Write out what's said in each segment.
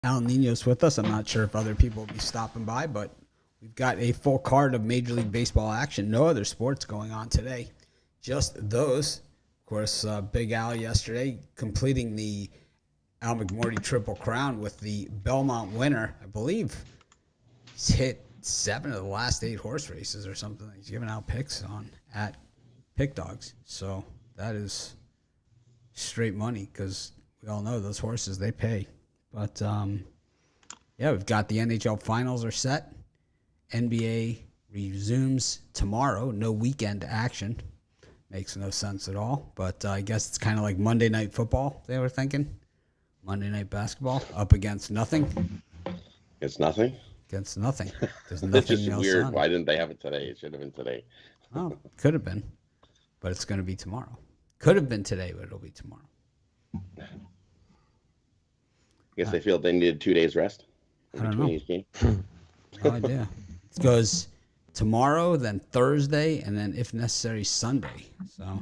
Al Nino's with us. I'm not sure if other people will be stopping by, but we've got a full card of Major League Baseball action. No other sports going on today. Just those. Of course, Big Al yesterday completing the Al McMorty Triple Crown with the Belmont winner. I believe he's hit 7 of the last 8 horse races or something. He's giving out picks on at PickDawgz. So that is straight money because we all know those horses, they pay. But, yeah, we've got the NHL finals are set. NBA resumes tomorrow. No weekend action. Makes no sense at all. But I guess it's kind of like Monday Night Football, they were thinking. Monday Night Basketball up against nothing. It's nothing? Against nothing. There's It's nothing just else weird. on. Why didn't they have it today? It should have been today. Oh, could have been. But it's going to be tomorrow. Could have been today, but it'll be tomorrow. I guess they feel they needed 2 days rest I don't know. each game. No idea. It goes tomorrow, then Thursday, and then, if necessary, Sunday. So,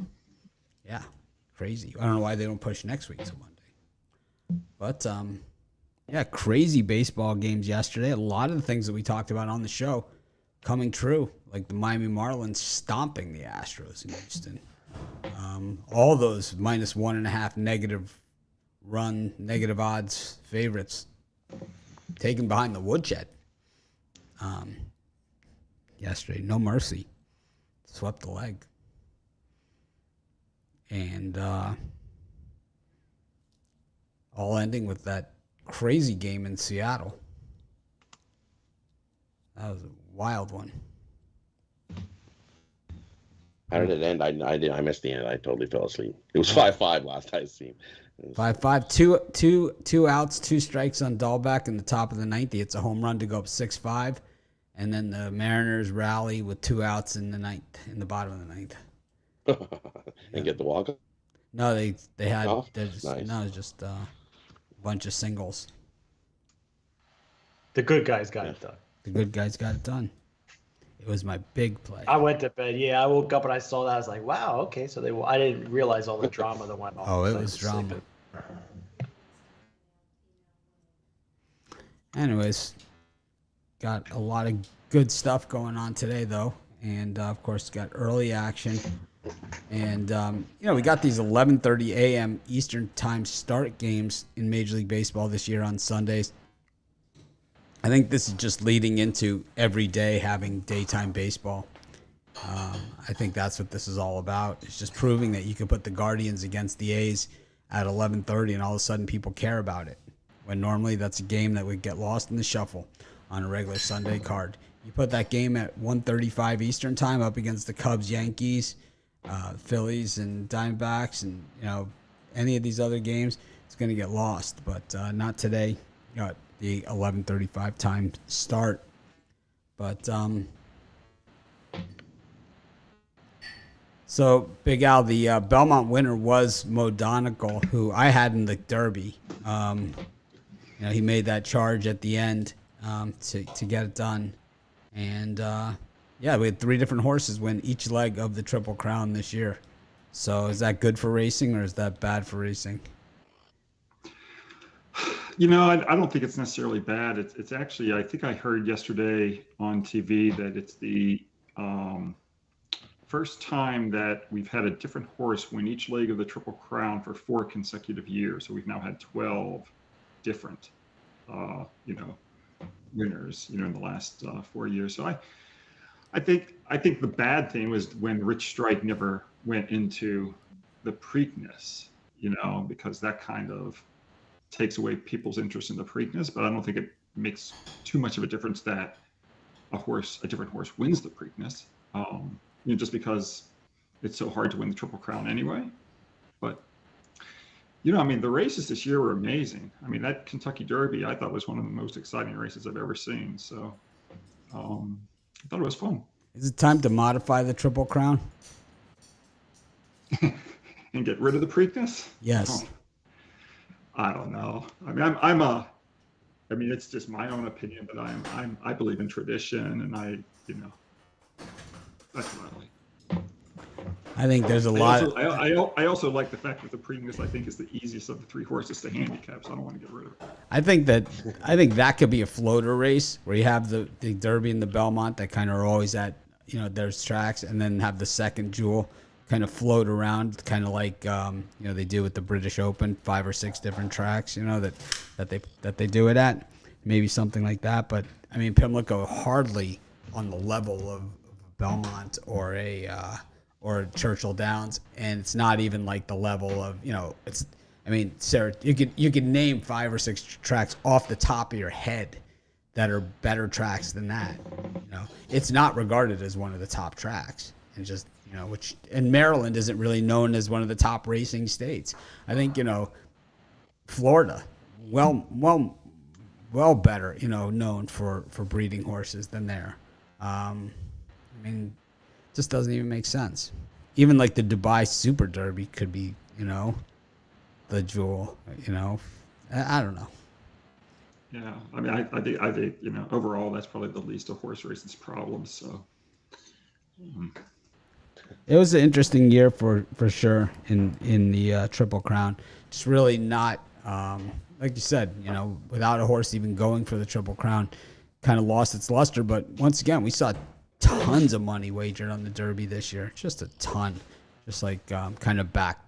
yeah, crazy. I don't know why they don't push next week to Monday. But, yeah, crazy baseball games yesterday. A lot of the things that we talked about on the show coming true, like the Miami Marlins stomping the Astros in Houston. All those -1.5 negative odds favorites taken behind the woodshed. Yesterday, no mercy, swept the leg, and all ending with that crazy game in Seattle. That was a wild one. How did it end? I missed the end. I totally fell asleep. It was 5-5 last I seen. 5-5, two outs, 2 strikes on Dahlbeck in the top of the 9th. It's a home run to go up 6-5, and then the Mariners rally with 2 outs in the 9th, in the bottom of the 9th. And get the walk. No, they had Oh, nice. No, it was just a bunch of singles. The good guys got it done. The good guys got it done. It was my big play. I went to bed. Yeah, I woke up and I saw that. I was like, wow, okay. So I didn't realize all the drama that went on. Oh, it So I was drama. sleeping. Anyways, got a lot of good stuff going on today, though. And, of course, got early action. And, we got these 11:30 a.m. Eastern time start games in Major League Baseball this year on Sundays. I think this is just leading into every day having daytime baseball. I think that's what this is all about. It's just proving that you can put the Guardians against the A's at 11:30 and all of a sudden people care about it. When normally that's a game that would get lost in the shuffle on a regular Sunday card. You put that game at 1:35 Eastern time up against the Cubs, Yankees, Phillies, and Diamondbacks, and any of these other games, it's going to get lost. But not today. The 11:35 time start. But so Big Al, the Belmont winner was Mo Donegal, who I had in the Derby. He made that charge at the end to get it done, and we had 3 different horses win each leg of the Triple Crown this year. So is that good for racing or is that bad for racing? I don't think it's necessarily bad. It's actually, I think I heard yesterday on TV that it's the first time that we've had a different horse win each leg of the Triple Crown for 4 consecutive years. So we've now had 12 different, winners, in the last 4 years. So I think the bad thing was when Rich Strike never went into the Preakness, because that kind of takes away people's interest in the Preakness, but I don't think it makes too much of a difference that a different horse wins the Preakness, just because it's so hard to win the Triple Crown anyway. But, the races this year were amazing. That Kentucky Derby, I thought was one of the most exciting races I've ever seen. So I thought it was fun. Is it time to modify the Triple Crown? And get rid of the Preakness? Yes. I don't know. It's just my own opinion, but I believe in tradition, and that's what I like. I think there's a lot. I also like the fact that the Preakness, I think, is the easiest of the 3 horses to handicap, so I don't want to get rid of it. I think that could be a floater race where you have the Derby and the Belmont that kind of are always at, there's tracks, and then have the second jewel kind of float around, kind of like they do with the British Open, 5 or 6 different tracks, that they do it at, maybe something like that. But I mean, Pimlico hardly on the level of Belmont or Churchill Downs, and it's not even like the level of it's. I mean, Sarah, you could name 5 or 6 tracks off the top of your head that are better tracks than that. It's not regarded as one of the top tracks, and just and Maryland isn't really known as one of the top racing states. I think Florida, well better known for breeding horses than there. I mean, it just doesn't even make sense. Even like the Dubai Super Derby could be the jewel. I don't know. Yeah, I mean, I think overall that's probably the least of horse racing's problems. So. It was an interesting year for sure in the Triple Crown. Just really not, like you said, without a horse even going for the Triple Crown, kind of lost its luster. But once again, we saw tons of money wagered on the Derby this year, just a ton. Just like kind of back,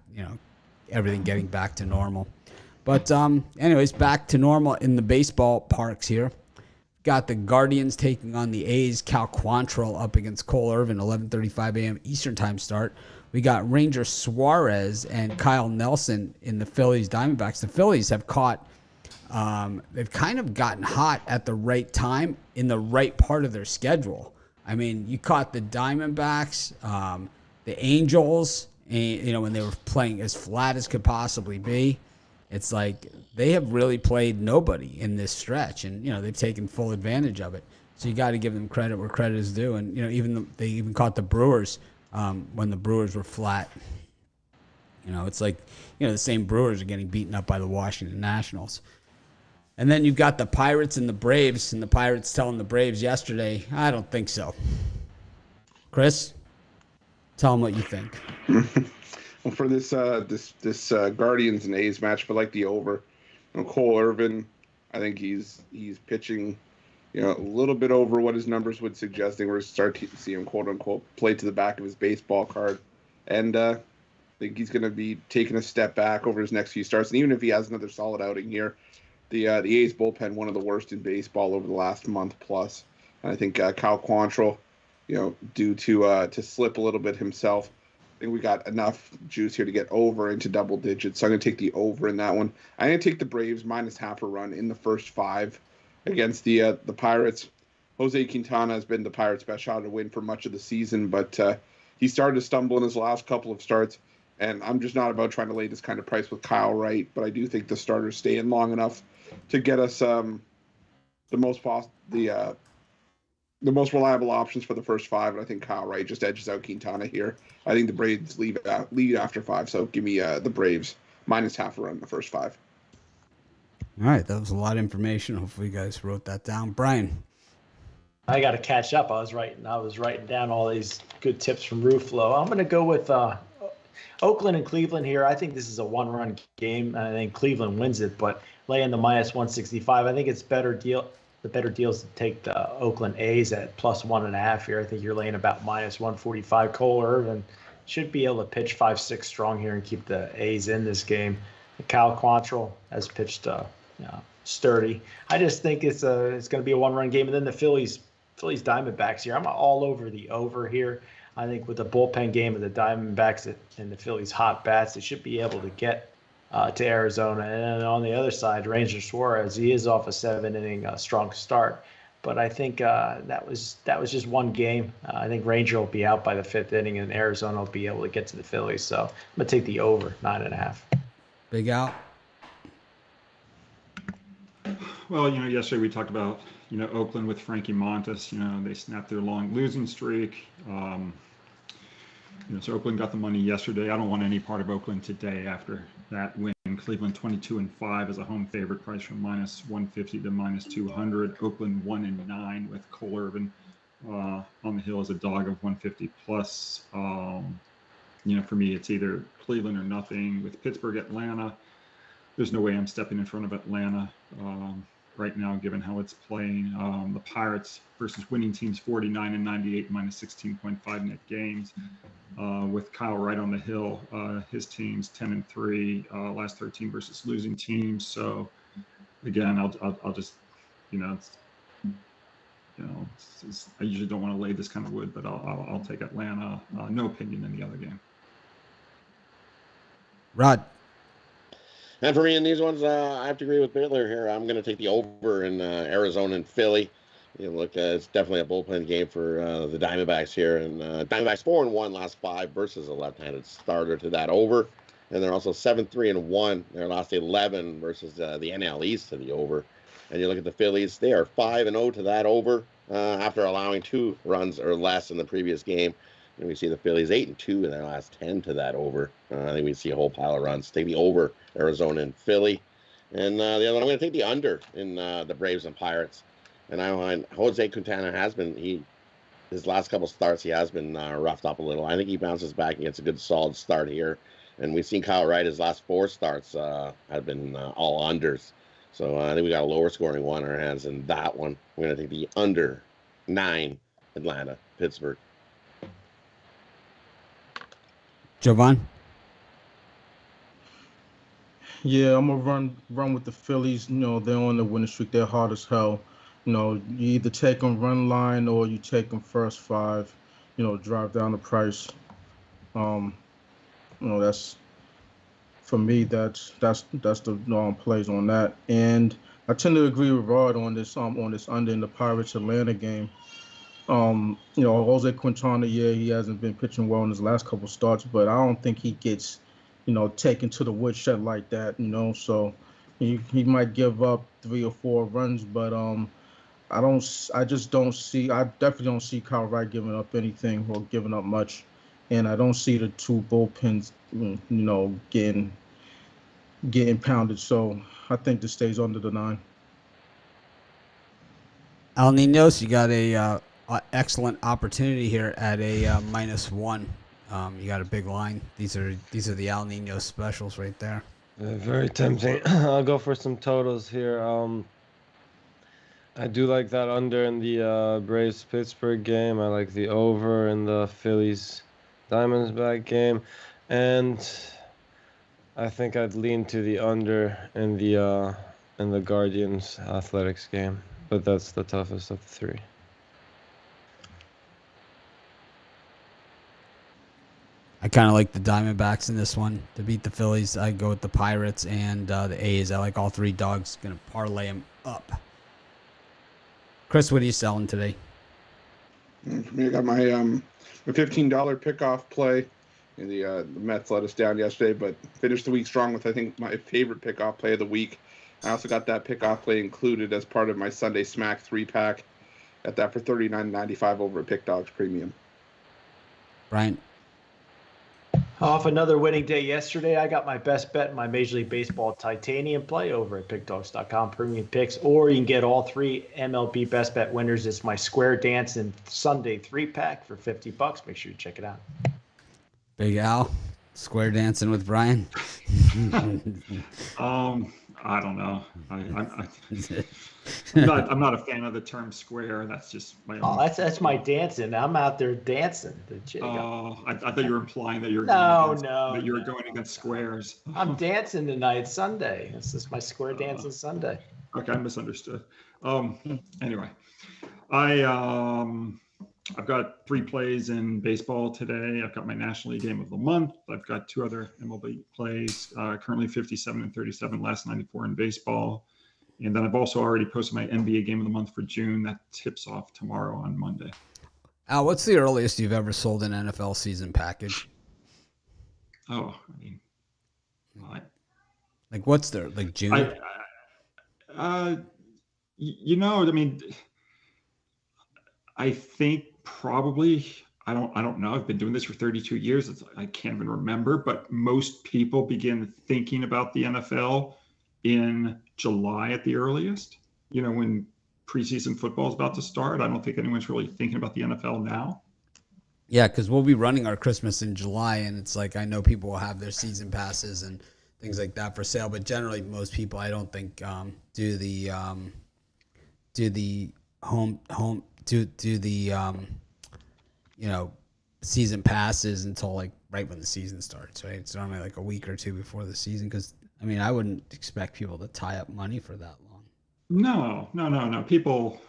everything getting back to normal. But anyways, back to normal in the baseball parks here. Got the Guardians taking on the A's. Cal Quantrill up against Cole Irvin, 11:35 a.m. Eastern time start. We got Ranger Suarez and Kyle Nelson in the Phillies-Diamondbacks. The Phillies have they've kind of gotten hot at the right time in the right part of their schedule. I mean, you caught the Diamondbacks, the Angels, and, when they were playing as flat as could possibly be. It's like they have really played nobody in this stretch, and they've taken full advantage of it. So you got to give them credit where credit is due. And they even caught the Brewers when the Brewers were flat. It's like the same Brewers are getting beaten up by the Washington Nationals. And then you've got the Pirates and the Braves, and the Pirates telling the Braves yesterday, I don't think so. Chris, tell them what you think. Well, for this Guardians and A's match, but like the over, Cole Irvin, I think he's pitching, a little bit over what his numbers would suggest. We're going to start to see him, quote unquote, play to the back of his baseball card, and I think he's going to be taking a step back over his next few starts. And even if he has another solid outing here, the A's bullpen, one of the worst in baseball over the last month plus. And I think Kyle Quantrill, due to slip a little bit himself. I think we got enough juice here to get over into double digits. So I'm going to take the over in that one. I'm going to take the Braves minus half a run in the first 5 against the Pirates. Jose Quintana has been the Pirates' best shot to win for much of the season, but he started to stumble in his last couple of starts. And I'm just not about trying to lay this kind of price with Kyle Wright, but I do think the starters stay in long enough to get us the most reliable options for the first 5, and I think Kyle Wright just edges out Quintana here. I think the Braves lead after 5, so give me the Braves minus half a run in the first 5. All right, that was a lot of information. Hopefully you guys wrote that down. Brian. I got to catch up. I was writing down all these good tips from Ruflo. I'm going to go with Oakland and Cleveland here. I think this is a 1-run game. I think Cleveland wins it, but laying the minus 165, I think it's better deal. The better deals to take the Oakland A's at plus 1.5 here. I think you're laying about minus 145. Cole Irvin should be able to pitch 5-6 strong here and keep the A's in this game. Cal Quantrill has pitched sturdy. I just think it's going to be a 1-run game. And then the Phillies-Diamondbacks here. I'm all over the over here. I think with the bullpen game of the Diamondbacks and the Phillies' hot bats, they should be able to get to Arizona. And on the other side, Ranger Suarez, he is off a 7-inning strong start. But I think that was just one game. I think Ranger will be out by the 5th inning, and Arizona will be able to get to the Phillies. So I'm going to take the over, 9.5. Big out. Well, yesterday we talked about, Oakland with Frankie Montas. They snapped their long losing streak. So Oakland got the money yesterday. I don't want any part of Oakland today after that win. Cleveland 22-5 as a home favorite, price from minus 150 to minus 200. Oakland 1-9 with Cole Irvin on the hill as a dog of 150 plus. for me, it's either Cleveland or nothing. With Pittsburgh, Atlanta, there's no way I'm stepping in front of Atlanta right now, given how it's playing. The Pirates versus winning teams 49 and 98 minus 16.5 net games. With Kyle Wright on the hill, his team's 10 and 3, last 13 versus losing teams. So again, I'll just, I usually don't want to lay this kind of wood, but I'll take Atlanta. No opinion in the other game. Rod. And for me in these ones, I have to agree with Bittler here. I'm going to take the over in Arizona and Philly. Look, it's definitely a bullpen game for the Diamondbacks here. And Diamondbacks 4-1 last 5 versus a left-handed starter to that over. And they're also 7-3-1 their last 11 versus the NL East to the over. And you look at the Phillies, they are 5-0 to that over after allowing 2 runs or less in the previous game. And we see the Phillies 8-2 in their last 10 to that over. I think we see a whole pile of runs. Take the over, Arizona and Philly. And the other one, I'm going to take the under in the Braves and Pirates. And I find Jose Quintana has been, his last couple starts, he has been roughed up a little. I think he bounces back and gets a good solid start here. And we've seen Kyle Wright, his last 4 starts have been all unders. So I think we got a lower scoring one in our hands in that one. We're going to take the under 9, Atlanta, Pittsburgh. Jovan? Yeah, I'm gonna run with the Phillies. They're on the winning streak. They're hard as hell. You either take them run line or you take them first 5. Drive down the price. That's for me. That's the plays on that. And I tend to agree with Rod on this under in the Pirates Atlanta game. Jose Quintana, he hasn't been pitching well in his last couple starts, but I don't think he gets, taken to the woodshed like that, so he might give up 3 or 4 runs, but I definitely don't see Kyle Wright giving up anything or giving up much. And I don't see the 2 bullpens, getting pounded. So I think this stays under the 9. Al Ninos, you got a excellent opportunity here at a -1. You got a big line. These are the Al Nino specials right there. Very tempting. I'll go for some totals here. I do like that under in the Braves-Pittsburgh game. I like the over in the Phillies-Diamondbacks game. And I think I'd lean to the under in the Guardians-Athletics game. But that's the toughest of the 3. I kind of like the Diamondbacks in this one to beat the Phillies. I go with the Pirates and the A's. I like all 3 dogs. Going to parlay them up. Chris, what are you selling today? For me, I got my $15 pickoff play. And the Mets let us down yesterday, but finished the week strong with, I think, my favorite pickoff play of the week. I also got that pickoff play included as part of my Sunday Smack 3-pack. Got that for $39.95 over at PickDawgz Premium. Brian? Off another winning day yesterday, I got my best bet in my Major League Baseball Titanium play over at PickDawgz.com Premium Picks, or you can get all 3 MLB best bet winners. It's my Square Dance and Sunday 3-pack for $50. Make sure you check it out. Big Al, square dancing with Brian. I don't know. I'm not a fan of the term square. That's just my own. Oh, that's my dancing. I'm out there dancing. I thought you were implying that you're going against squares. I'm dancing tonight, Sunday. This is my square dancing Sunday. Okay, I misunderstood. Anyway, I've got 3 plays in baseball today. I've got my National League game of the month. I've got 2 other MLB plays, currently 57 and 37, last 94 in baseball. And then I've also already posted my NBA game of the month for June. That tips off tomorrow on Monday. Al, what's the earliest you've ever sold an NFL season package? Oh, I mean, like what's there? Like June? I think probably, I don't know. I've been doing this for 32 years. I can't even remember, but most people begin thinking about the NFL in July at the earliest, when preseason football is about to start. I don't think anyone's really thinking about the NFL now. Yeah, because we'll be running our Christmas in July, and it's like I know people will have their season passes and things like that for sale, but generally most people I don't think do the season passes until like right when the season starts, right? It's normally like a week or two before the season because I mean I wouldn't expect people to tie up money for that long. No. People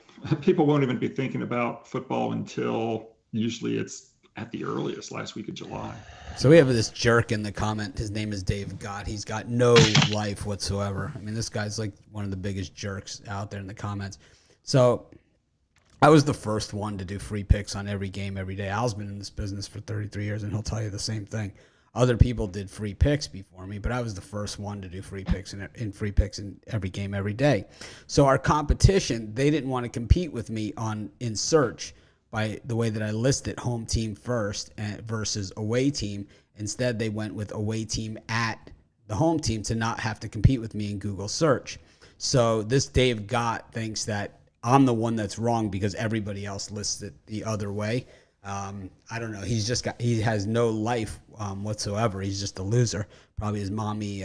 won't even be thinking about football until usually it's at the earliest last week of July. So we have this jerk in the comment. His name is Dave Gott. He's got no life whatsoever. I mean, this guy's like one of the biggest jerks out there in the comments. So I was the first one to do free picks on every game every day. Al's been in this business for 33 years, and he'll tell you the same thing. Other people did free picks before me, but I was the first one to do free picks in free picks in every game every day. So our competition, they didn't want to compete with me in search by the way that I listed home team first versus away team. Instead, they went with away team at the home team to not have to compete with me in Google search. So this Dave Gott thinks that I'm the one that's wrong because everybody else lists it the other way. I don't know. He has no life whatsoever. He's just a loser. Probably his mommy,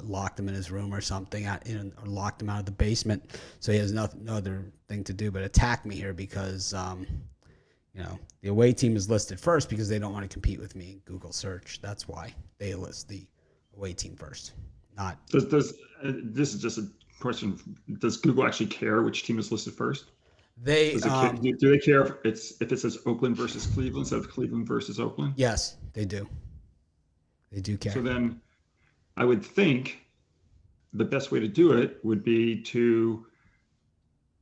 locked him in his room or something, or locked him out of the basement. So he has no other thing to do but attack me here because, the away team is listed first because they don't want to compete with me in Google search. That's why they list the away team first. Not This is just a question. Does Google actually care which team is listed first? Do they care if it says Oakland versus Cleveland instead of Cleveland versus Oakland? Yes, they do. They do care. So then I would think the best way to do it would be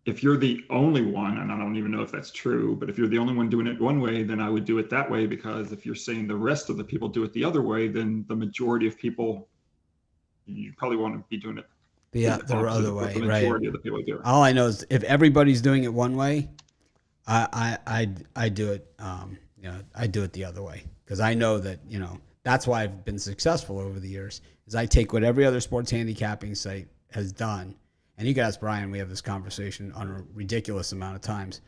if you're the only one, and I don't even know if that's true, but if you're the only one doing it one way, then I would do it that way, because if you're saying the rest of the people do it the other way, then the majority of people, you probably want to be doing it the other way, the right? majority of the people do it. All I know is if everybody's doing it one way, I do it. I do it the other way because I know that that's why I've been successful over the years. Is I take what every other sports handicapping site has done, and you can ask Brian. We have this conversation on a ridiculous amount of times.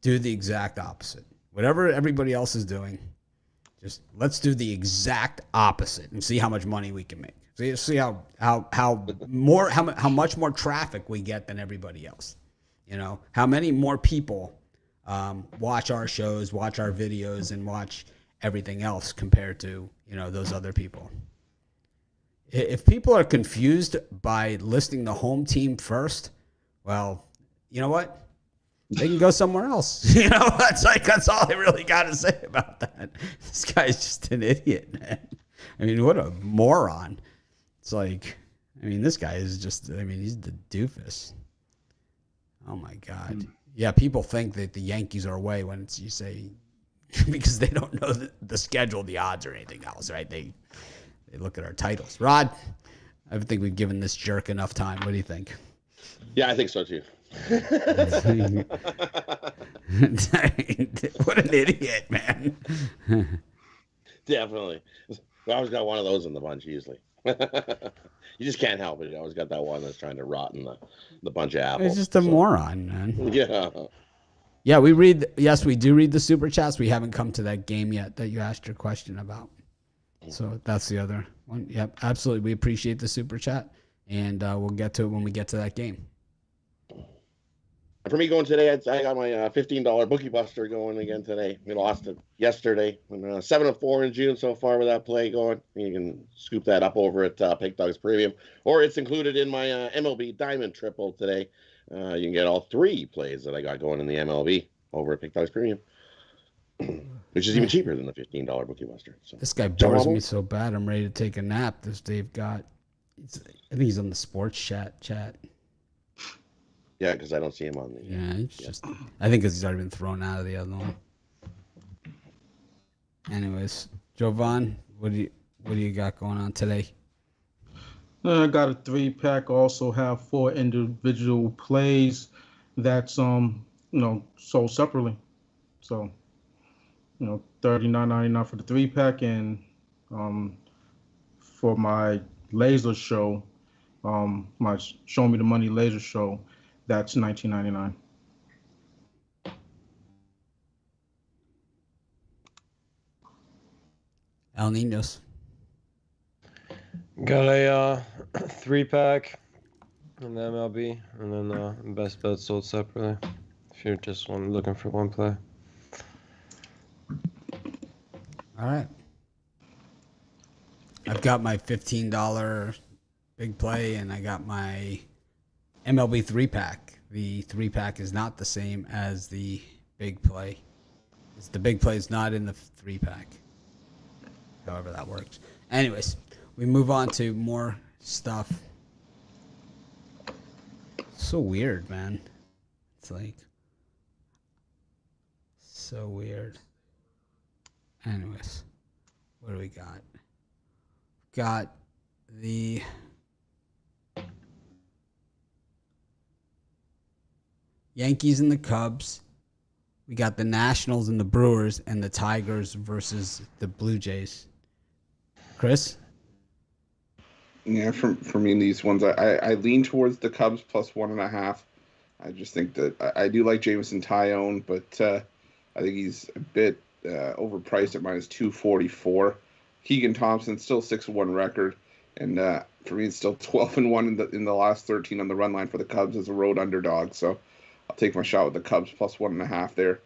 Do the exact opposite. Whatever everybody else is doing, just let's do the exact opposite and see how much money we can make. See how much more traffic we get than everybody else. How many more people watch our shows, watch our videos, and watch everything else compared to those other people. If people are confused by listing the home team first, well, you know what? They can go somewhere else. That's all I really got to say about that. This guy's just an idiot, man. I mean, what a moron. It's like, this guy is just, he's the doofus. Oh my God. Yeah, people think that the Yankees are away when you say, because they don't know the schedule, the odds, or anything else, right? They look at our titles. Rod, I think we've given this jerk enough time. What do you think? Yeah, I think so too. What an idiot, man. Definitely. We always got one of those in the bunch usually. You just can't help it. You always got that one that's trying to rot in the bunch of apples. It's just a moron, man. Yeah. Yeah, we do read the super chats. We haven't come to that game yet that you asked your question about. So that's the other one. Yep, absolutely. We appreciate the super chat, and we'll get to it when we get to that game. For me going today, I got my $15 bookie buster going again today. We lost it yesterday. 7-4 in June so far with that play going. You can scoop that up over at PickDawgz Premium, or it's included in my MLB Diamond Triple today. You can get all 3 plays that I got going in the MLB over at PickDawgz Premium, which is even cheaper than the $15 bookie buster. So, this guy bores me so bad, I'm ready to take a nap. This Dave Gott. I think he's on the sports chat. Yeah, because I don't see him on the. Yeah, it's just. I think because he's already been thrown out of the other one. Anyways, Jovan, what do you got going on today? I got a 3-pack. Also have 4 individual plays that's sold separately. So, $39.99 for the 3-pack, and for my laser show, my Show Me the Money laser show, that's $19.99. El Ninos. Got a 3-pack in the MLB, and then best bet sold separately. If you're just looking for one play. All right. I've got my $15 big play, and I got my MLB 3-pack. The 3-pack is not the same as the big play. The big play is not in the 3-pack. However that works. Anyways, we move on to more stuff. So weird, man. It's like so weird. Anyways, what do we got? Got the Yankees and the Cubs. We got the Nationals and the Brewers, and the Tigers versus the Blue Jays. Chris? Yeah, for me in these ones, I lean towards the Cubs plus 1.5. I just think that I do like Jameson Tyone, but I think he's a bit overpriced at minus 244. Keegan Thompson still 6-1 record, and for me it's still 12-1 in the last 13 on the run line for the Cubs as a road underdog. So I'll take my shot with the Cubs plus 1.5 there.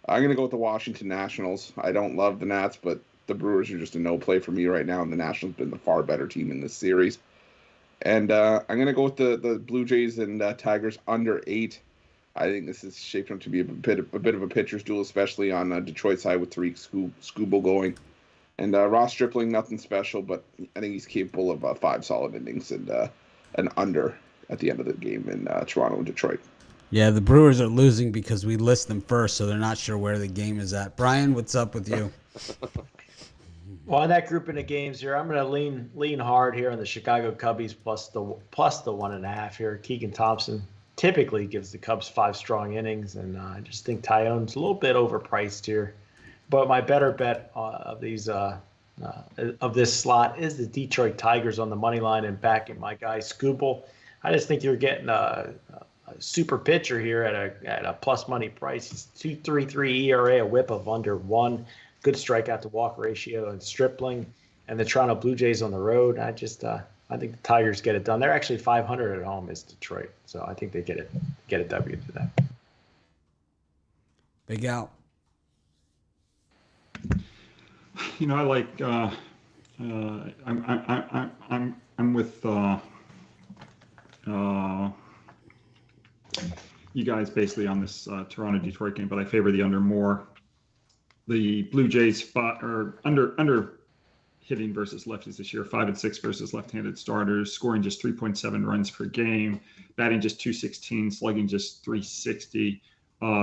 I'm gonna go with the Washington Nationals. I don't love the Nats, but the Brewers are just a no play for me right now, and the Nationals have been the far better team in this series. And I'm going to go with the Blue Jays and Tigers under 8. I think this is shaped up to be a bit of a pitcher's duel, especially on Detroit's side with Tariq Skubal going. And Ross Stripling, nothing special, but I think he's capable of 5 solid innings and an under at the end of the game in Toronto and Detroit. Yeah, the Brewers are losing because we list them first, so they're not sure where the game is at. Brian, what's up with you? Well, in that grouping of games here, I'm going to lean hard here on the Chicago Cubbies plus the 1.5 here. Keegan Thompson typically gives the Cubs 5 strong innings, and I just think Tyone's a little bit overpriced here. But my better bet of this slot is the Detroit Tigers on the money line and backing my guy Skubal. I just think you're getting a super pitcher here at a plus money price. He's 2.33 ERA, a WHIP of under 1. Good strikeout to walk ratio, and Stripling and the Toronto Blue Jays on the road. I think the Tigers get it done. They're actually 500 at home is Detroit, so I think they get a W to that. Big out. You know, I like. I'm with you guys basically on this Toronto Detroit game, but I favor the under more. The Blue Jays under hitting versus lefties this year, 5-6 versus left-handed starters, scoring just 3.7 runs per game, batting just 216, slugging just 360,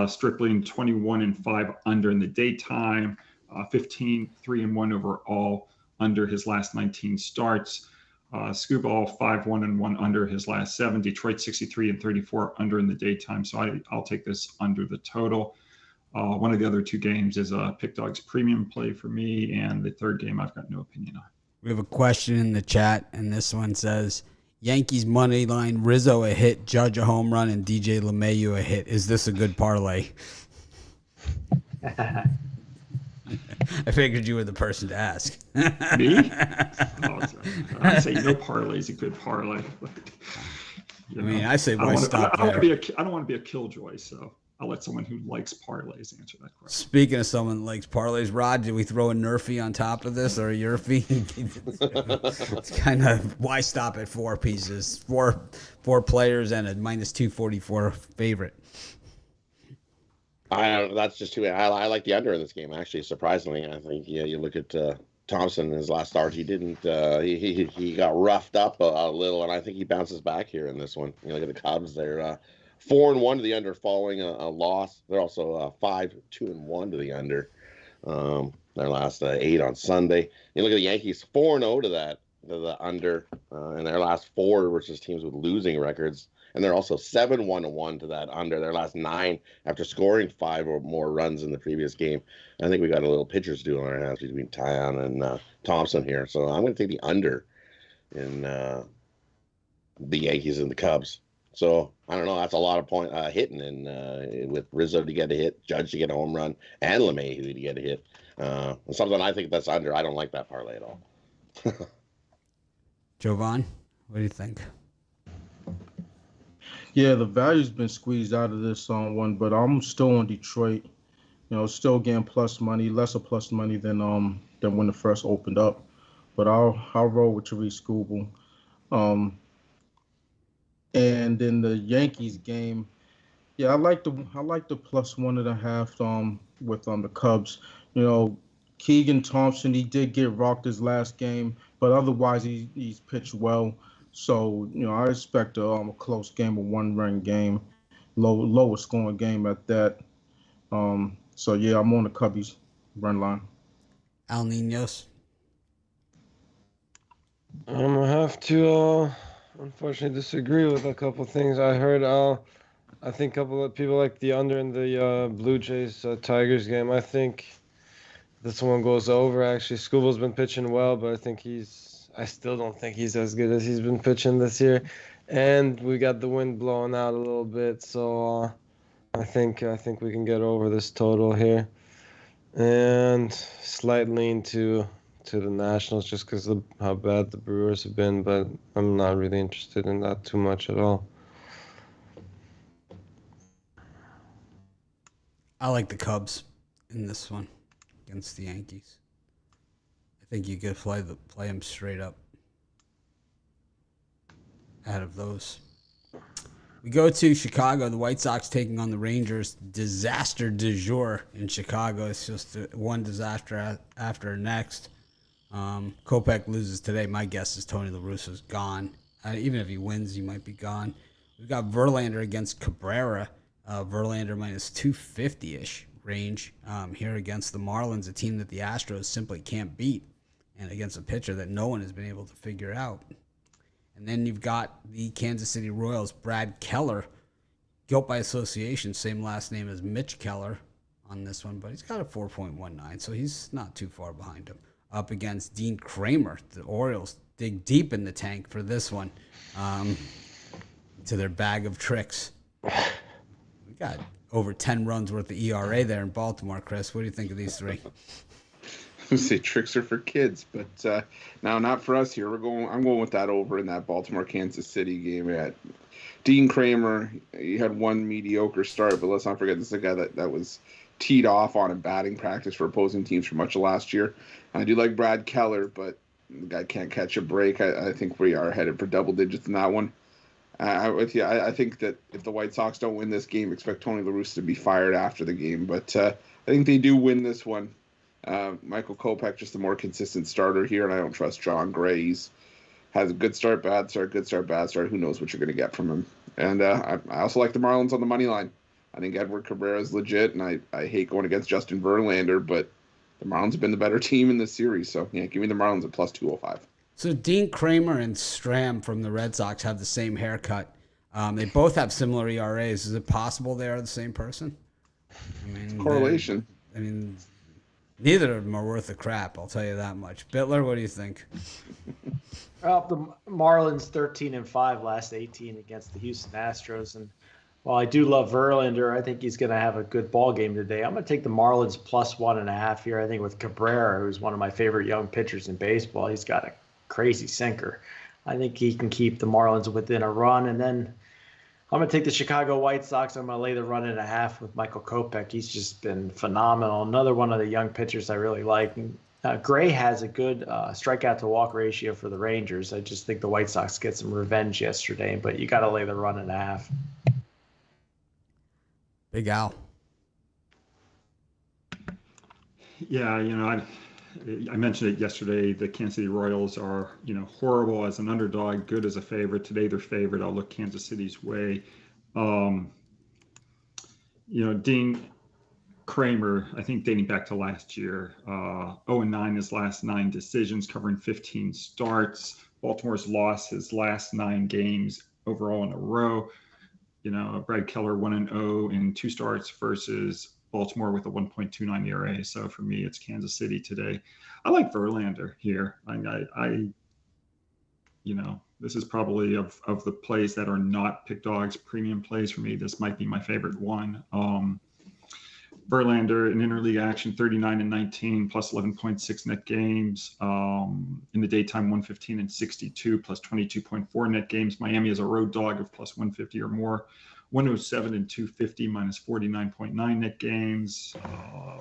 Stripling 21-5 under in the daytime, 15-3-1 overall under his last 19 starts. Skubal 5-1-1 under his last 7. Detroit 63-34 under in the daytime. So I'll take this under the total. One of the other 2 games is a PickDawgz premium play for me, and the third game I've got no opinion on. We have a question in the chat, and this one says, Yankees money line, Rizzo a hit, Judge a home run, and DJ LeMahieu a hit. Is this a good parlay? I figured you were the person to ask. Me? I say no parlay is a good parlay. I say why stop there? I don't want to be a killjoy, so I'll let someone who likes parlays answer that question. Speaking of someone who likes parlays, Rod, did we throw a Nerfy on top of this or a Yerfy? It's kind of why stop at 4 pieces, four players and a minus 244 favorite. That's just too. I like the under in this game. Actually, surprisingly, I think you look at Thompson in his last start. He didn't. He got roughed up a little, and I think he bounces back here in this one. You look at the Cubs. They're 4-1 to the under, following a loss. They're also 5-2-1 to the under. Their last 8 on Sunday. You look at the Yankees, 4-0 to the under, in their last 4 versus teams with losing records. And they're also 7-1-1 to that under their last 9 after scoring 5 or more runs in the previous game. I think we got a little pitcher's duel on our hands between Tyon and Thompson here. So I'm going to take the under in the Yankees and the Cubs. So I don't know. That's a lot of hitting, and with Rizzo to get a hit, Judge to get a home run, and LeMahieu to get a hit. Something I think that's under. I don't like that parlay at all. Jovan, what do you think? Yeah, the value's been squeezed out of this one, but I'm still on Detroit. Still getting plus money, lesser plus money than when it first opened up. But I'll roll with Tariq Skubal. And in the Yankees game, yeah, I like the +1.5 with the Cubs. Keegan Thompson, he did get rocked his last game, but otherwise he's pitched well. So I expect a close game, a one-run game, lower scoring game at that. So yeah, I'm on the Cubbies run line. Al Ninos. I'm gonna have to unfortunately disagree with a couple things I heard. I think a couple of people like the under in the Blue Jays Tigers game. I think this one goes over. Actually, Skubal's been pitching well, but I still don't think he's as good as he's been pitching this year. And we got the wind blowing out a little bit, so I think we can get over this total here. And slight lean to the Nationals just because of how bad the Brewers have been, but I'm not really interested in that too much at all. I like the Cubs in this one against the Yankees. I think you could play them straight up out of those. We go to Chicago. The White Sox taking on the Rangers. Disaster du jour in Chicago. It's just one disaster after next. Kopech loses today. My guess is Tony La Russa's gone. Even if he wins, he might be gone. We've got Verlander against Cabrera. Verlander minus 250-ish range here against the Marlins, a team that the Astros simply can't beat, and against a pitcher that no one has been able to figure out. And then you've got the Kansas City Royals, Brad Keller, guilt by association, same last name as Mitch Keller on this one, but he's got a 4.19, so he's not too far behind him. Up against Dean Kramer. The Orioles dig deep in the tank for this one to their bag of tricks. We got over 10 runs worth of ERA there in Baltimore, Chris. What do you think of these three? I would say tricks are for kids, but now not for us here. I'm going with that over in that Baltimore-Kansas City game. At Dean Kramer, he had one mediocre start, but let's not forget this is a guy that was teed off on a batting practice for opposing teams for much of last year. I do like Brad Keller, but the guy can't catch a break. I think we are headed for double digits in that one. I think that if the White Sox don't win this game, expect Tony La Russa to be fired after the game. But I think they do win this one. Michael Kopech, just a more consistent starter here, and I don't trust John Gray. He's has a good start, bad start, good start, bad start. Who knows what you're going to get from him? And I also like the Marlins on the money line. I think Edward Cabrera is legit, and I hate going against Justin Verlander, but the Marlins have been the better team in this series. So, yeah, give me the Marlins at plus 205. So Dean Kramer and Stram from the Red Sox have the same haircut. They both have similar ERAs. Is it possible they are the same person? Correlation. Neither of them are worth a crap, I'll tell you that much. Bitler, what do you think? The Marlins 13-5 last 18 against the Houston Astros, and while I do love Verlander, I think he's going to have a good ball game today. I'm going to take the Marlins plus 1.5 here. I think with Cabrera, who's one of my favorite young pitchers in baseball, he's got a crazy sinker. I think he can keep the Marlins within a run, and then I'm going to take the Chicago White Sox. I'm going to lay the 1.5 with Michael Kopech. He's just been phenomenal. Another one of the young pitchers I really like. Gray has a good strikeout to walk ratio for the Rangers. I just think the White Sox get some revenge yesterday, but you got to lay the 1.5. Big Al. Yeah, I mentioned it yesterday. The Kansas City Royals are, horrible as an underdog, good as a favorite. Today they're favored. I'll look Kansas City's way. Dean Kramer, I think dating back to last year, 0-9 his last 9 decisions, covering 15 starts. Baltimore's lost his last 9 games overall in a row. Brad Keller 1-0 in 2 starts versus Baltimore with a 1.29 ERA. So for me, it's Kansas City today. I like Verlander here. This is probably of the plays that are not PickDawgz premium plays for me. This might be my favorite one. Verlander in interleague action, 39-19, plus 11.6 net games. In the daytime, 115-62, plus 22.4 net games. Miami is a road dog of plus 150 or more. 107-250, minus 49.9 net games.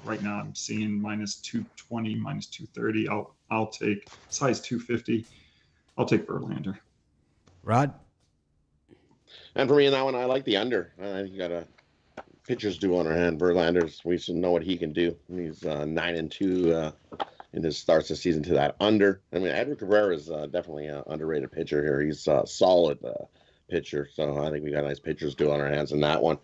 Right now, I'm seeing minus 220, minus 230. I'll take size 250. I'll take Verlander. Rod? And for me in that one, I like the under. I think you got a pitcher's due on our hand. Verlander's, we should know what he can do. He's 9-2 in his starts this season to that under. I mean, Edward Cabrera is definitely an underrated pitcher here. He's a solid pitcher, so I think we got a nice pitcher's due on our hands in that one.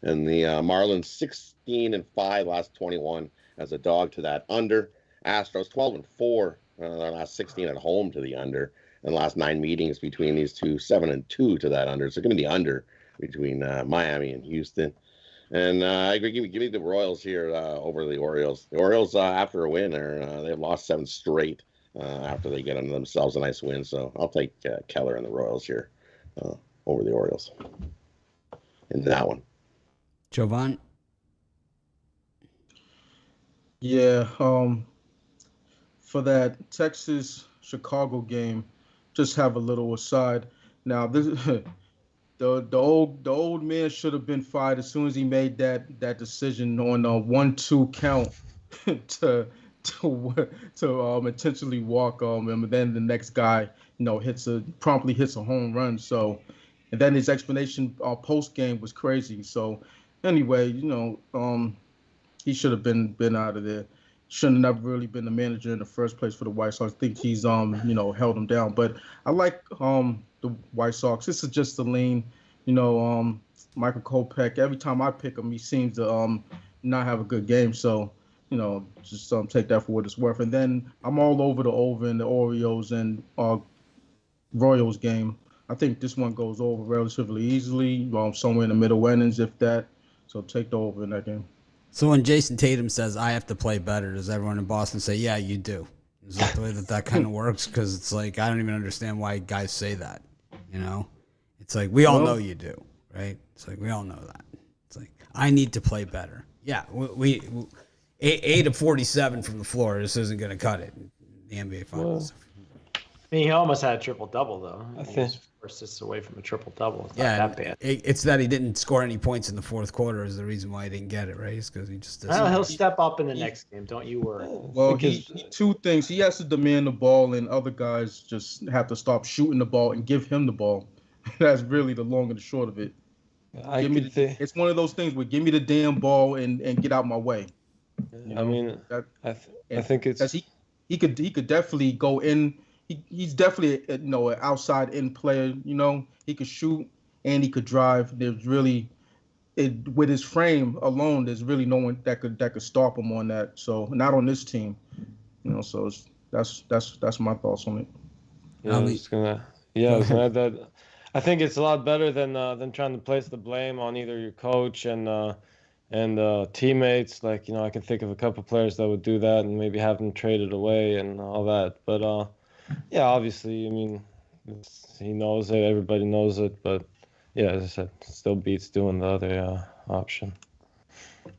And the Marlins 16-5 last 21 as a dog to that under. Astros 12-4 their last 16 at home to the under. And the last 9 meetings between these two 7-2 to that under. So give me the under between Miami and Houston. And I agree. Give me the Royals here over the Orioles. The Orioles, after a win, they've lost 7 straight after they get under themselves a nice win. So I'll take Keller and the Royals here over the Orioles in that one. Jovan? Yeah, for that Texas-Chicago game, just have a little aside. Now, this the old man should have been fired as soon as he made that decision on a 1-2 count to intentionally walk and then the next guy promptly hits a home run. So, and then his explanation post game was crazy. So anyway, he should have been out of there. Shouldn't have never really been the manager in the first place for the White Sox. I think he's held them down. But I like the White Sox. This is just a lean. Michael Kopech. Every time I pick him, he seems to not have a good game. So just take that for what it's worth. And then I'm all over the over in the Orioles and Royals game. I think this one goes over relatively easily, somewhere in the middle innings, if that. So take the over in that game. So when Jason Tatum says, I have to play better, does everyone in Boston say, yeah, you do? Is that the way that kind of works? Because it's like, I don't even understand why guys say that, It's like, we all know you do, right? It's like, we all know that. It's like, I need to play better. Yeah, we 8 of 47 from the floor. This isn't going to cut it in the NBA Finals. He almost had a triple-double, though. I He think. was 4 assists away from a triple-double. It's Yeah, not that bad. it's that he didn't score any points in the fourth quarter is the reason why he didn't get it, right? It's because he just doesn't. He'll step up in the next game. Don't you worry. Well, two things. He has to demand the ball, and other guys just have to stop shooting the ball and give him the ball. That's really the long and the short of it. It's one of those things where give me the damn ball and get out my way. I think it's he could definitely go in. He's definitely an outside in player. He could shoot and he could drive. There's really with his frame alone, there's really no one that could stop him on that. So not on this team. So that's my thoughts on it. I was gonna add that. I think it's a lot better than trying to place the blame on either your coach and teammates. Like I can think of a couple players that would do that and maybe have them traded away and all that. But yeah, obviously, he knows it. Everybody knows it. But yeah, as I said, it still beats doing the other option. Who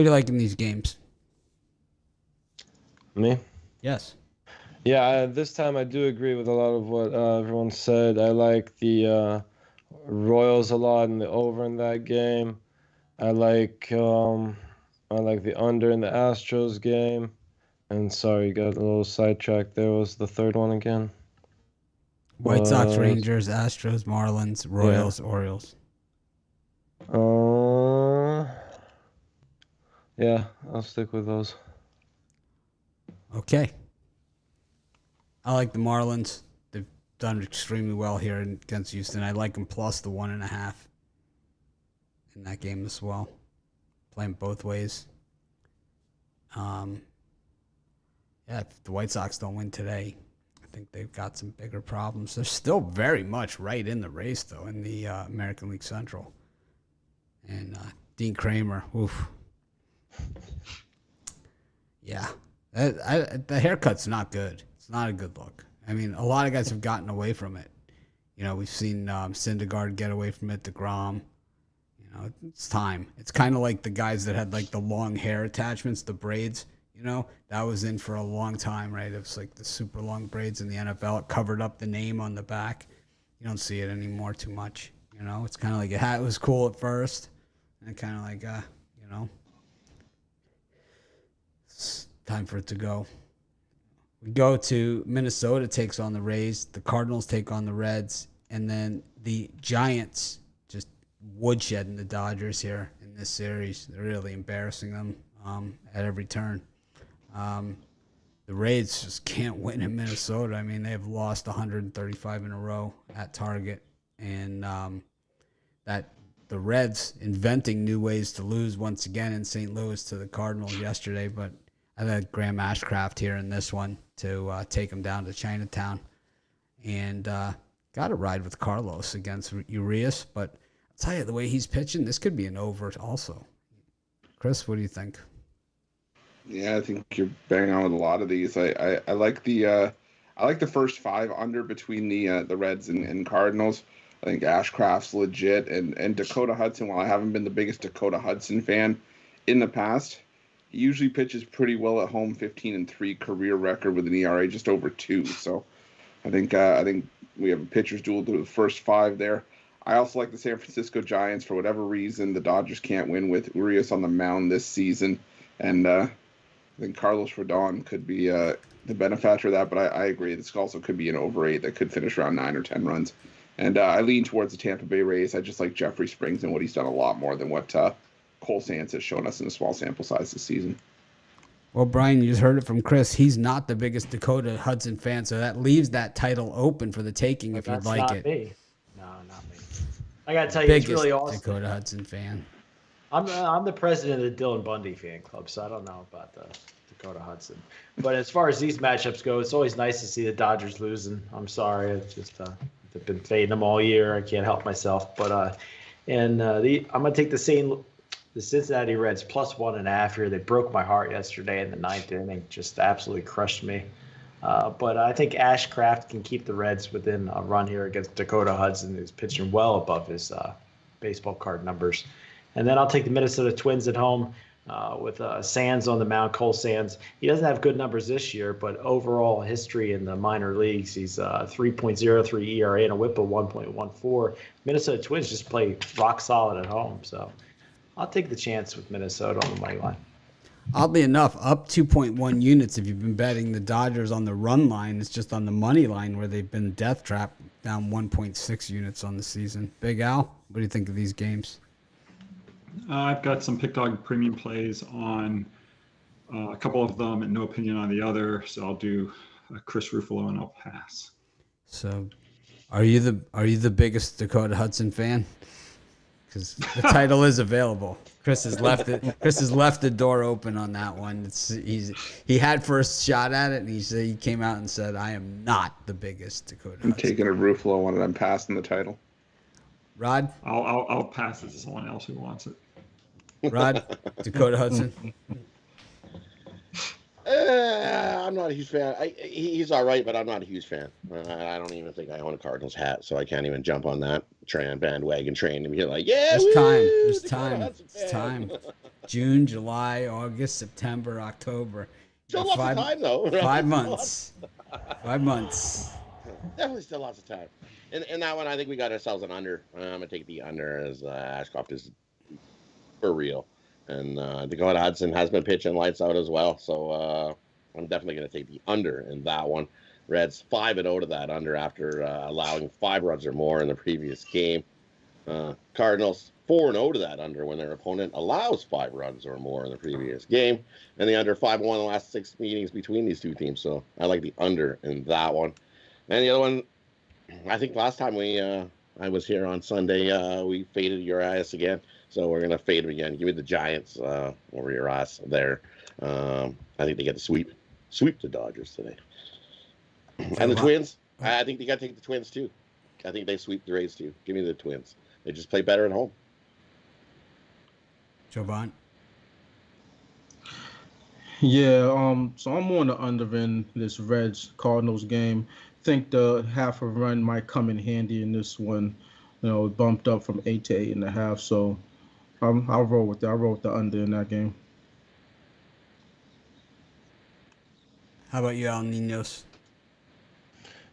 do you like in these games? Me? Yes. Yeah, this time I do agree with a lot of what everyone said. I like the Royals a lot and the over in that game. I like the under in the Astros game. And sorry, got a little sidetracked. There was the third one again. White Sox, Rangers, Astros, Marlins, Royals, Orioles. Yeah, I'll stick with those. Okay. I like the Marlins. They've done extremely well here against Houston. I like them plus the 1.5 in that game as well. Playing both ways. If the White Sox don't win today, I think they've got some bigger problems. They're still very much right in the race, though, in the American League Central. And Dean Kramer, oof. Yeah. The haircut's not good. It's not a good look. I mean, a lot of guys have gotten away from it. We've seen Syndergaard get away from it, DeGrom. It's time. It's kind of like the guys that had like the long hair attachments, the braids. That was in for a long time, right? It was like the super long braids in the NFL. It covered up the name on the back. You don't see it anymore too much. It's kind of like it was cool at first, and kind of like, it's time for it to go. We go to Minnesota takes on the Rays. The Cardinals take on the Reds, and then the Giants just woodshedding the Dodgers here in this series. They're really embarrassing them at every turn. The Rays just can't win in Minnesota. I mean, they've lost 135 in a row at Target, and that the Reds inventing new ways to lose once again in St. Louis to the Cardinals yesterday. But I had Graham Ashcraft here in this one to take them down to Chinatown, and got to ride with Carlos against Urias. But I'll tell you, the way he's pitching, this could be an over also. Chris, what do you think? Yeah, I think you're banging on with a lot of these. I like the first 5 under between the Reds and Cardinals. I think Ashcraft's legit, and Dakota Hudson. While I haven't been the biggest Dakota Hudson fan in the past, he usually pitches pretty well at home. 15-3 career record with an ERA just over 2. So I think we have a pitcher's duel to the first 5 there. I also like the San Francisco Giants for whatever reason. The Dodgers can't win with Urias on the mound this season, and I think Carlos Rodon could be the benefactor of that, but I agree. This also could be an over 8 that could finish around 9 or 10 runs. And I lean towards the Tampa Bay Rays. I just like Jeffrey Springs and what he's done a lot more than what Cole Sands has shown us in a small sample size this season. Well, Brian, you just heard it from Chris. He's not the biggest Dakota Hudson fan, so that leaves that title open for the taking if you'd like it. Me. No, not me. I got to tell you, Biggest it's really awesome. Dakota Hudson fan. I'm the president of the Dylan Bundy fan club, so I don't know about the Dakota Hudson. But as far as these matchups go, it's always nice to see the Dodgers losing. I'm sorry, it's just I've been fading them all year. I can't help myself. But I'm gonna take the Cincinnati Reds plus 1.5 here. They broke my heart yesterday in the 9th inning, just absolutely crushed me. But I think Ashcraft can keep the Reds within a run here against Dakota Hudson, who's pitching well above his baseball card numbers. And then I'll take the Minnesota Twins at home with Sands on the mound, Cole Sands. He doesn't have good numbers this year, but overall history in the minor leagues, he's 3.03 ERA and a whip of 1.14. Minnesota Twins just play rock solid at home. So I'll take the chance with Minnesota on the money line. Oddly enough, up 2.1 units if you've been betting the Dodgers on the run line. It's just on the money line where they've been death trap, down 1.6 units on the season. Big Al, what do you think of these games? I've got some PickDawgz premium plays on a couple of them and no opinion on the other. So I'll do Chris Ruffalo and I'll pass. So are you the biggest Dakota Hudson fan? Because the title is available. Chris has left the door open on that one. He had first shot at it, and he came out and said, "I am not the biggest Dakota Hudson." I'm taking a Ruffalo on it. I'm passing the title. Rod? I'll pass it to someone else who wants it. Rod, Dakota Hudson. I'm not a huge fan. He's all right, but I'm not a huge fan. I don't even think I own a Cardinals hat, so I can't even jump on that bandwagon train and be like, yeah, There's time. June, July, August, September, October. Still lots of time, though. Right? 5 months. 5 months. Definitely still lots of time. In that one, I think we got ourselves an under. I'm going to take the under as Ashcroft is for real. And Dakota Hudson has been pitching lights out as well. So I'm definitely going to take the under in that one. Reds 5-0 to that under after allowing 5 runs or more in the previous game. Cardinals 4-0 to that under when their opponent allows 5 runs or more in the previous game. And the under 5-1 the last 6 meetings between these two teams. So I like the under in that one. And the other one, I think last time I was here on Sunday, we faded Urias again. So we're going to fade him again. Give me the Giants over Urias there. I think they get the sweep the Dodgers today. And the Twins, I think they got to take the Twins too. I think they sweep the Rays too. Give me the Twins. They just play better at home. Jovan? Yeah, so I'm on the under in this Reds-Cardinals game. Think the half a run might come in handy in this one. It bumped up from 8 to 8.5. So I'll roll with that. I'll roll with the under in that game. How about you, El Ninos?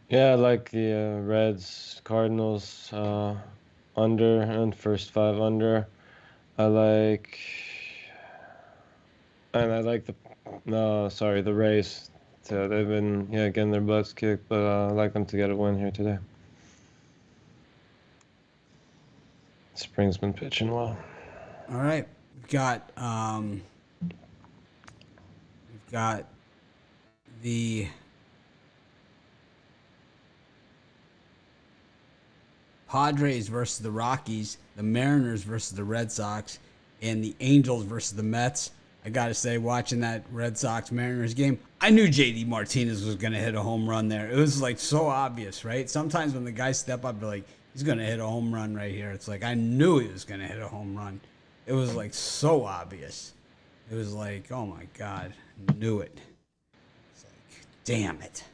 Yeah, I like the Reds-Cardinals under and first 5 under. I like the Rays. So they've been getting their butts kicked, but I like them to get a win here today. Spring's been pitching well. All right, we've got the Padres versus the Rockies, the Mariners versus the Red Sox, and the Angels versus the Mets. I got to say, watching that Red Sox-Mariners game, I knew J.D. Martinez was going to hit a home run there. It was, like, so obvious, right? Sometimes when the guys step up, they're like, he's going to hit a home run right here. It's like, I knew he was going to hit a home run. It was, like, so obvious. It was like, oh, my God, knew it. It's like, damn it.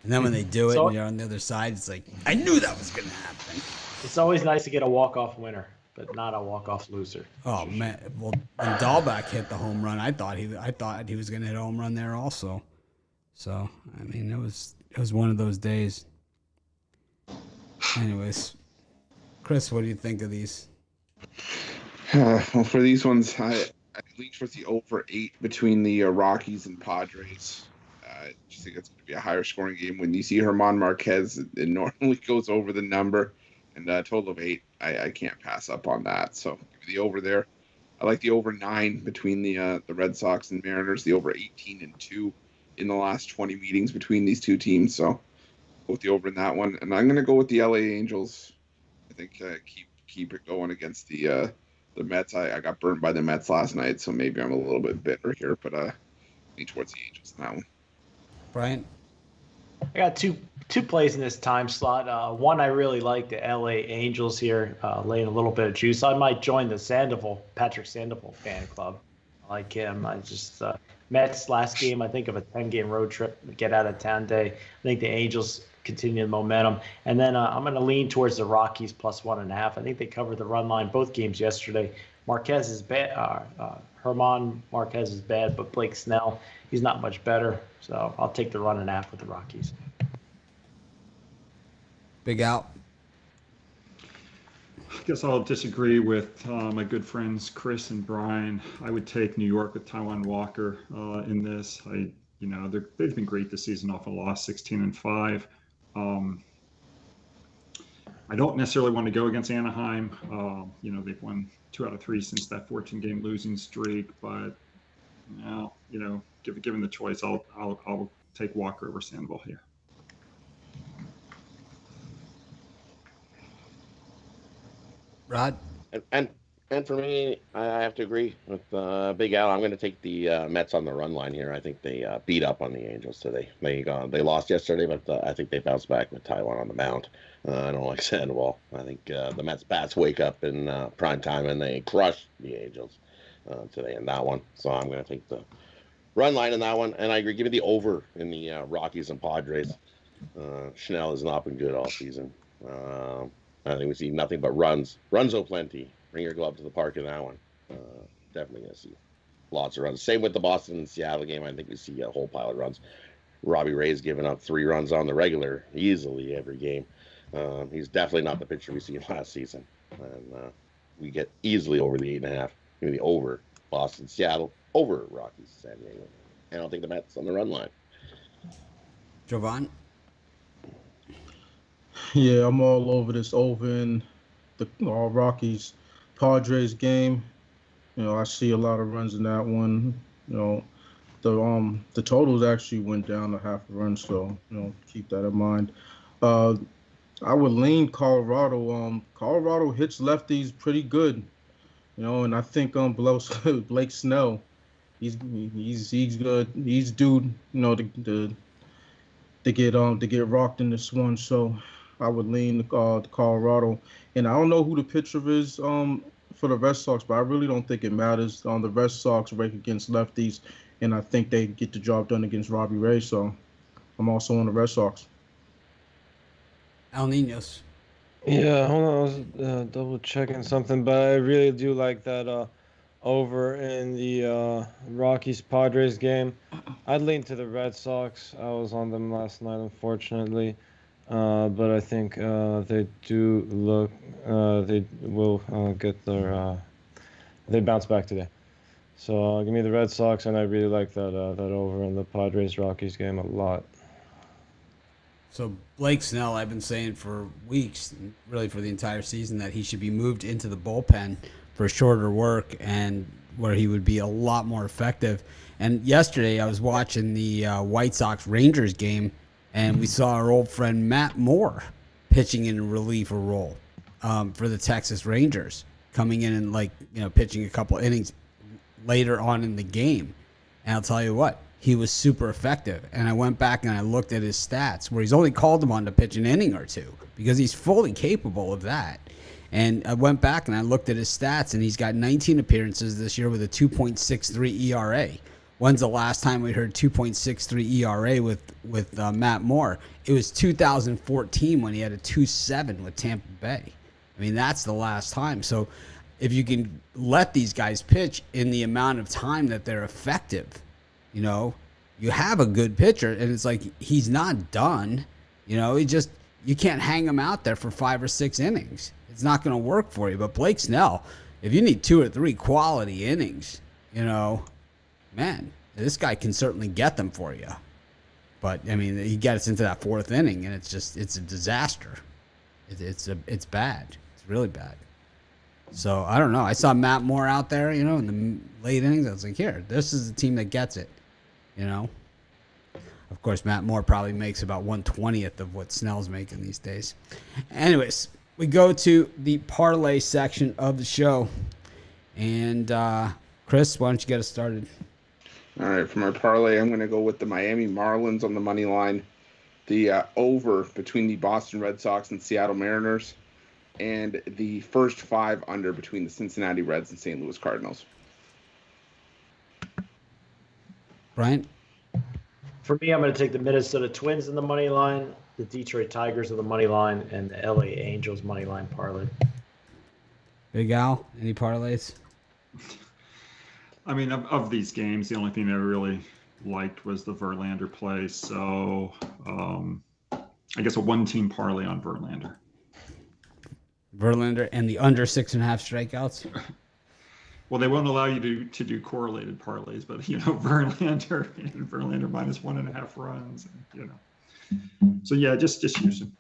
And then when they do it and you're on the other side, it's like, I knew that was going to happen. It's always nice to get a walk-off winner, but not a walk-off loser. Oh man! Well, when Dahlbeck hit the home run, I thought he was going to hit a home run there also. So I mean, it was one of those days. Anyways, Chris, what do you think of these? Well, for these ones, I lean towards the over 8 between the Rockies and Padres. I just think it's going to be a higher scoring game. When you see Herman Marquez, it normally goes over the number. And a total of 8, I can't pass up on that. So give me the over there. I like the over 9 between the Red Sox and Mariners. The over 18-2 in the last 20 meetings between these two teams. So go with the over in that one. And I'm going to go with the LA Angels. I think keep it going against the Mets. I got burned by the Mets last night, so maybe I'm a little bit bitter here. But lean towards the Angels in that one. Brian? I got two plays in this time slot. One, I really like the LA Angels here, laying a little bit of juice. I might join the Patrick Sandoval fan club. I like him. I just Mets last game, I think of a 10-game road trip, get out of town day. I think the Angels continue the momentum. And then I'm going to lean towards the Rockies plus 1.5. I think they covered the run line both games yesterday. Marquez is bad. Herman Marquez is bad, but Blake Snell, he's not much better. So I'll take the 1.5 with the Rockies. Big out. I guess I'll disagree with my good friends Chris and Brian. I would take New York with Taijuan Walker in this. They've been great this season off a loss, 16-5. I don't necessarily want to go against Anaheim. They've won 2 out of 3 since that 14-game losing streak. But given the choice, I'll take Walker over Sandoval here. Rod? And for me, I have to agree with Big Al. I'm going to take the Mets on the run line here. I think they beat up on the Angels today. They lost yesterday, but I think they bounced back with Taijuan on the mound. I don't like Sandoval. I think the Mets bats wake up in prime time and they crush the Angels today in that one. So I'm going to take the run line in that one. And I agree. Give me the over in the Rockies and Padres. Schnell has not been good all season. I think we see nothing but runs. Runs plenty. Bring your glove to the park in that one. Definitely going to see lots of runs. Same with the Boston and Seattle game. I think we see a whole pile of runs. Robbie Ray's given up 3 runs on the regular easily every game. He's definitely not the pitcher we seen last season. And we get easily over the 8.5. Maybe over Boston, Seattle, over Rockies, San Diego. I don't think the Mets on the run line. Jovan? Yeah, I'm all over this over in the Rockies Padres game. I see a lot of runs in that one. The totals actually went down to half a run, so keep that in mind. I would lean Colorado. Colorado hits lefties pretty good, and I think Blake Snell, he's good. He's due, to get rocked in this one. So I would lean the Colorado, and I don't know who the pitcher is for the Red Sox, but I really don't think it matters. The Red Sox rake against lefties, and I think they get the job done against Robbie Ray. So I'm also on the Red Sox. El Ninos. Yeah, hold on. I was double checking something, but I really do like that over in the Rockies Padres game. I'd lean to the Red Sox. I was on them last night, unfortunately. But I think they do look. They will get their. They bounce back today. So give me the Red Sox, and I really like that over in the Padres-Rockies game a lot. So Blake Snell, I've been saying for weeks, really for the entire season, that he should be moved into the bullpen for shorter work and where he would be a lot more effective. And yesterday I was watching the White Sox-Rangers game, and we saw our old friend Matt Moore pitching in a reliever role for the Texas Rangers, coming in and pitching a couple innings later on in the game. And I'll tell you what, he was super effective. And I went back and I looked at his stats where he's only called him on to pitch an inning or two because he's fully capable of that. And I went back and I looked at his stats, and he's got 19 appearances this year with a 2.63 ERA. When's the last time we heard 2.63 ERA with Matt Moore? It was 2014 when he had a 2.7 with Tampa Bay. I mean, that's the last time. So if you can let these guys pitch in the amount of time that they're effective, you have a good pitcher, and it's like he's not done. You can't hang him out there for 5 or 6 innings. It's not going to work for you. But Blake Snell, if you need 2 or 3 quality innings, man, this guy can certainly get them for you. But I mean, he gets into that 4th inning, and it's a disaster. It's bad. It's really bad. So I don't know. I saw Matt Moore out there, in the late innings. I was like, here, this is the team that gets it. Of course, Matt Moore probably makes about 1/20th of what Snell's making these days. Anyways, we go to the parlay section of the show. And Chris, why don't you get us started? All right, for my parlay, I'm going to go with the Miami Marlins on the money line, the over between the Boston Red Sox and Seattle Mariners, and the first 5 under between the Cincinnati Reds and St. Louis Cardinals. Brian? For me, I'm going to take the Minnesota Twins in the money line, the Detroit Tigers on the money line, and the LA Angels money line parlay. Big Al, any parlays? I mean, of these games, the only thing that I really liked was the Verlander play. So I guess a 1-team parlay on Verlander. Verlander and the under 6.5 strikeouts? Well, they won't allow you to do correlated parlays, but Verlander and Verlander minus 1.5 runs, So yeah, just use them.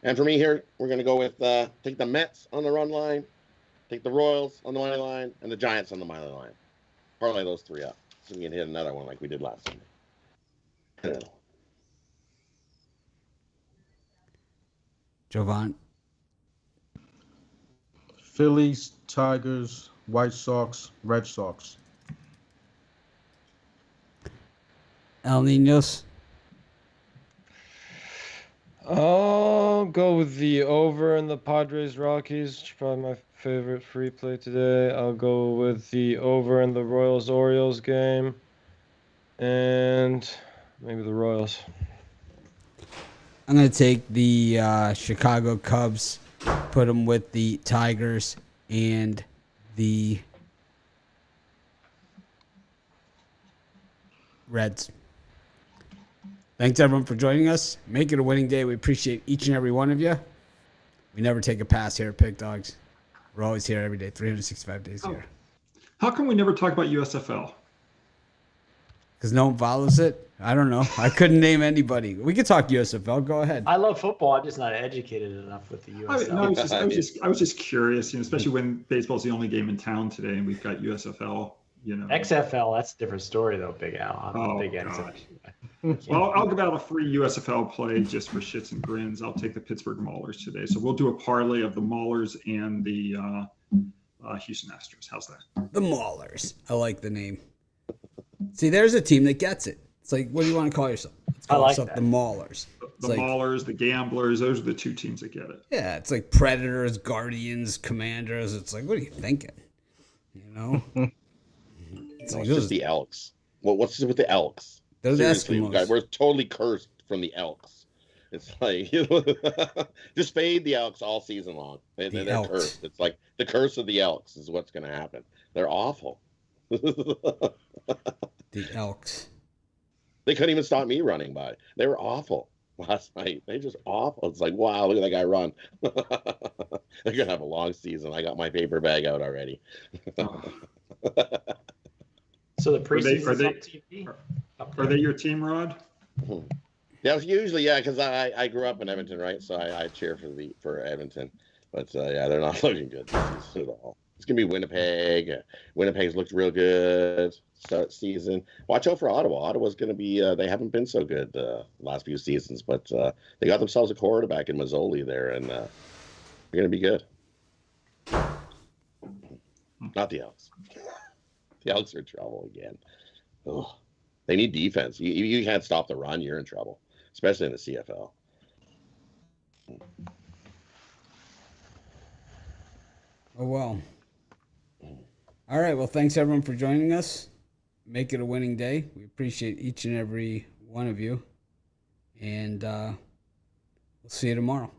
And for me here, we're going to go with take the Mets on the run line, take the Royals on the money line, and the Giants on the money line. Parlay those 3 up so we can hit another one like we did last Sunday. Jovan? Phillies, Tigers, White Sox, Red Sox. El Ninos? I'll go with the over in the Padres-Rockies. It's probably my favorite free play today. I'll go with the over in the Royals-Orioles game. And maybe the Royals. I'm going to take the Chicago Cubs, put them with the Tigers and the Reds. Thanks, everyone, for joining us. Make it a winning day. We appreciate each and every one of you. We never take a pass here at PickDawgz. We're always here every day, 365 days a year. How come we never talk about USFL? Because no one follows it? I don't know. I couldn't name anybody. We could talk USFL. Go ahead. I love football. I'm just not educated enough with the USFL. I was just curious, especially when baseball's the only game in town today, and we've got USFL. XFL, that's a different story, though, Big Al. I'm a big XFL. Well, I'll give out a free USFL play just for shits and grins. I'll take the Pittsburgh Maulers today. So we'll do a parlay of the Maulers and the Houston Astros. How's that? The Maulers. I like the name. See, there's a team that gets it. It's like, what do you want to call yourself? Let's call yourself the Maulers. the like, Maulers, the Gamblers, those are the two teams that get it. Yeah, it's like Predators, Guardians, Commanders. It's like, what are you thinking? You know? It's just the Elks. What's with the Elks? They're the Seriously, Eskimos. guys, we're totally cursed from the Elks. It's like, just fade the Elks all season long. They're cursed. It's like the curse of the Elks is what's going to happen. They're awful. The Elks. They couldn't even stop me running by. They were awful last night. They just awful. It's like, wow, look at that guy run. They're going to have a long season. I got my paper bag out already. So the preseason's on TV? Are they your team, Rod? Yeah, usually, because I grew up in Edmonton, right? So I cheer for Edmonton. But, yeah, they're not looking good at all. It's going to be Winnipeg. Winnipeg's looked real good start season. Watch out for Ottawa. Ottawa's going to be, they haven't been so good the last few seasons, but they got themselves a quarterback in Mazzoli there, and they're going to be good. Not the Elks. The Elks are in trouble again. Ugh. They need defense. You can't stop the run, you're in trouble, especially in the CFL. Oh, well. All right. Well, thanks, everyone, for joining us. Make it a winning day. We appreciate each and every one of you. And we'll see you tomorrow.